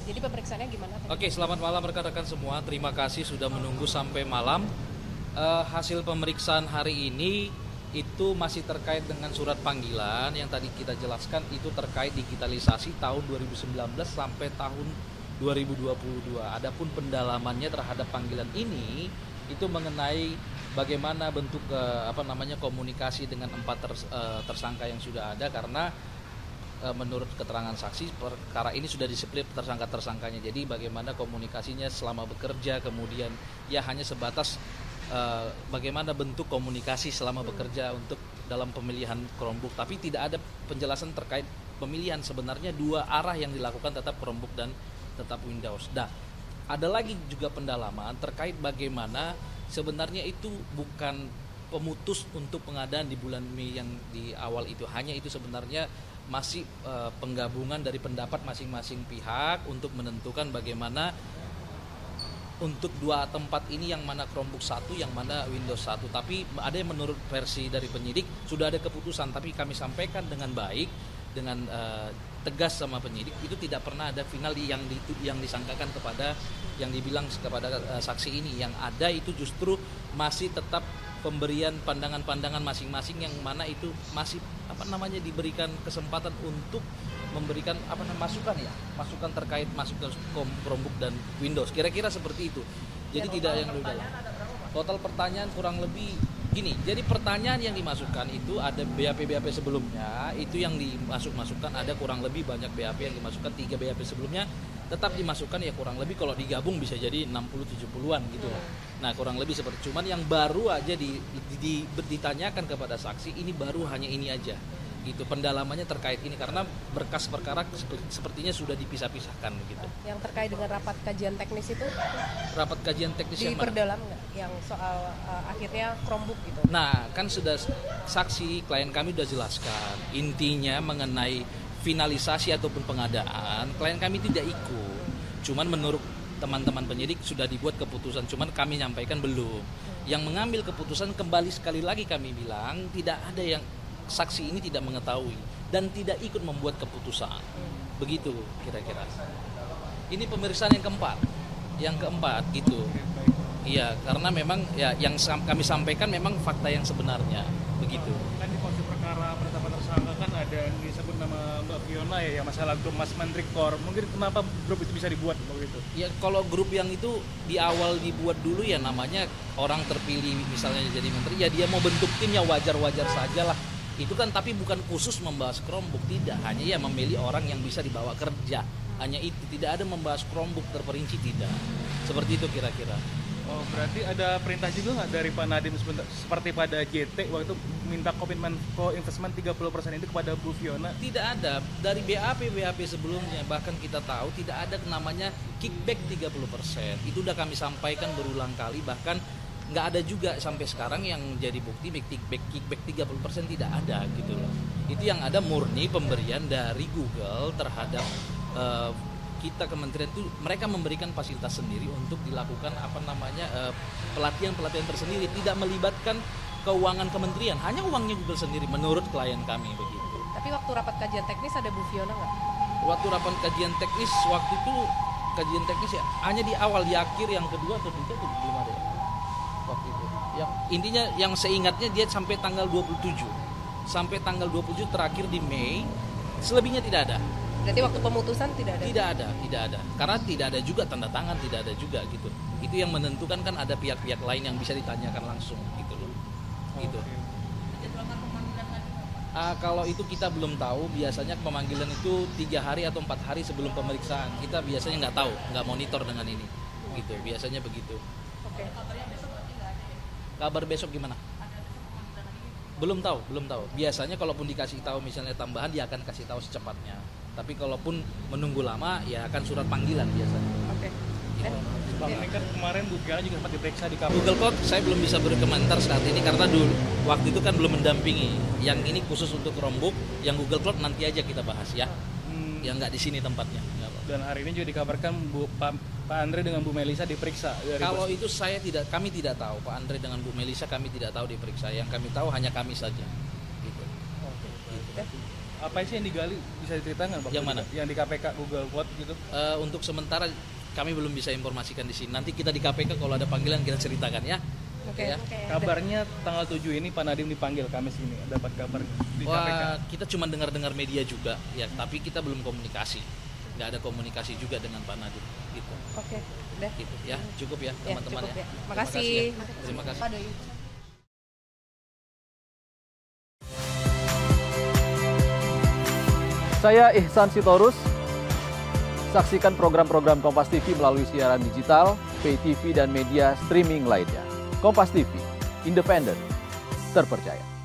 Jadi pemeriksaannya gimana? Oke, selamat malam rekan-rekan semua. Terima kasih sudah menunggu sampai malam. Hasil pemeriksaan hari ini itu masih terkait dengan surat panggilan yang tadi kita jelaskan, itu terkait digitalisasi tahun 2019 sampai tahun 2022. Adapun pendalamannya terhadap panggilan ini itu mengenai bagaimana bentuk komunikasi dengan empat tersangka yang sudah ada, karena menurut keterangan saksi perkara ini sudah di-split tersangka-tersangkanya. Jadi bagaimana komunikasinya selama bekerja, kemudian ya hanya sebatas bagaimana bentuk komunikasi selama bekerja untuk dalam pemilihan Chromebook, tapi tidak ada penjelasan terkait pemilihan. Sebenarnya dua arah yang dilakukan, tetap Chromebook dan tetap Windows. Nah, ada lagi juga pendalaman terkait bagaimana sebenarnya itu bukan pemutus untuk pengadaan di bulan Mei yang di awal itu, hanya itu sebenarnya masih penggabungan dari pendapat masing-masing pihak untuk menentukan bagaimana untuk dua tempat ini yang mana Chromebook 1, yang mana Windows 1. Tapi ada yang menurut versi dari penyidik sudah ada keputusan, tapi kami sampaikan dengan baik, dengan tegas sama penyidik, itu tidak pernah ada final yang disangkakan kepada, yang dibilang kepada saksi ini. Yang ada itu justru masih tetap pemberian pandangan-pandangan masing-masing, yang mana itu masih diberikan kesempatan untuk memberikan masukan terkait masukan Chromebook dan Windows, kira-kira seperti itu. Jadi tidak yang lebih dalam. Total pertanyaan kurang lebih gini. Jadi pertanyaan yang dimasukkan itu ada BAP sebelumnya, itu yang dimasukkan ada kurang lebih banyak BAP yang dimasukkan, 3 BAP sebelumnya tetap dimasukkan, ya kurang lebih kalau digabung bisa jadi 60-70-an gitu. Nah, kurang lebih seperti, cuman yang baru aja ditanyakan kepada saksi ini baru hanya ini aja gitu, pendalamannya terkait ini, karena berkas perkara sepertinya sudah dipisah-pisahkan gitu. Yang terkait dengan rapat kajian teknis itu? Rapat kajian teknis yang mana? Diperdalam nggak? Yang soal akhirnya Chromebook gitu? Nah, kan sudah saksi klien kami sudah jelaskan intinya mengenai finalisasi ataupun pengadaan, klien kami tidak ikut. Cuman menurut teman-teman penyidik sudah dibuat keputusan, cuman kami nyampaikan belum. Yang mengambil keputusan, kembali sekali lagi kami bilang, tidak ada yang, saksi ini tidak mengetahui dan tidak ikut membuat keputusan. Begitu kira-kira. Ini pemeriksaan yang keempat gitu. Iya, karena memang ya yang kami sampaikan memang fakta yang sebenarnya begitu. Kan di posisi perkara penetapan tersangka kan ada yang disebut nama Mbak Fiona ya, yang masalah grup Mas Menteri Kor. Mungkin kenapa grup itu bisa dibuat begitu? Ya kalau grup yang itu di awal dibuat dulu ya, namanya orang terpilih misalnya jadi menteri, ya dia mau bentuk tim ya wajar-wajar saja lah. Itu kan, tapi bukan khusus membahas Chromebook, tidak, hanya ya memilih orang yang bisa dibawa kerja, hanya itu, tidak ada membahas Chromebook terperinci, tidak seperti itu kira-kira. Oh, berarti ada perintah juga nggak dari Pak Nadiem seperti pada JT waktu minta komitmen co-investment 30% itu kepada Bu Fiona? Tidak ada, dari BAP sebelumnya bahkan kita tahu tidak ada namanya kickback 30%, itu udah kami sampaikan berulang kali, bahkan nggak ada juga sampai sekarang yang jadi bukti kickback 30% tidak ada gitu loh. Itu yang ada murni pemberian dari Google terhadap kita kementerian itu, mereka memberikan fasilitas sendiri untuk dilakukan pelatihan tersendiri, tidak melibatkan keuangan kementerian, hanya uangnya Google sendiri menurut klien kami begitu. Tapi waktu rapat kajian teknis ada Bu Fiona nggak? Waktu rapat kajian teknis ya hanya di awal, di akhir yang kedua atau ketiga itu belum ada ya. Waktu itu. Yang intinya yang seingatnya dia sampai tanggal 27 terakhir di Mei, selebihnya tidak ada. Berarti waktu pemutusan tidak ada? Tidak ada. Karena tidak ada juga tanda tangan, tidak ada juga gitu. Itu yang menentukan kan ada pihak-pihak lain yang bisa ditanyakan langsung gitu loh. Gitu. Kalau itu kita belum tahu, biasanya pemanggilan itu 3 hari atau 4 hari sebelum pemeriksaan. Kita biasanya nggak tahu, nggak monitor dengan ini. Gitu, biasanya begitu. Oke. Kabar besok gimana? Belum tahu. Biasanya kalaupun dikasih tahu misalnya tambahan, dia akan kasih tahu secepatnya. Tapi kalaupun menunggu lama, ya akan surat panggilan biasanya. Oke. Bang, ini kan kemarin Bu Fiona juga sempat diperiksa di KPK. Google Cloud saya belum bisa berkomentar saat ini karena dulu waktu itu kan belum mendampingi. Yang ini khusus untuk Chromebook, yang Google Cloud nanti aja kita bahas ya. Yang nggak di sini tempatnya. Dan hari ini juga dikabarkan Pak Andre dengan Bu Melisa diperiksa. Kalau itu kami tidak tahu. Pak Andre dengan Bu Melisa kami tidak tahu diperiksa. Yang kami tahu hanya kami saja. Gitu. Oke. Apa sih yang digali? Bisa diceritakan Pak? Yang mana? Yang di KPK Google Code gitu. Untuk sementara kami belum bisa informasikan di sini. Nanti kita di KPK kalau ada panggilan kita ceritakan ya. Oke. Ya. Kabarnya tanggal 7 ini Pak Nadiem dipanggil Kamis ini. Dapat kabar di KPK. Wah, kita cuma dengar-dengar media juga ya, tapi kita belum komunikasi. Nggak ada komunikasi juga dengan Pak Nadiem gitu. Oke, udah. Gitu ya. Cukup ya Ya, teman-teman cukup ya. ya. Makasih. Terima kasih. Pak Doi. Saya Ihsan Sitorus. Saksikan program-program Kompas TV melalui siaran digital, pay TV, dan media streaming lainnya. Kompas TV, independen, terpercaya.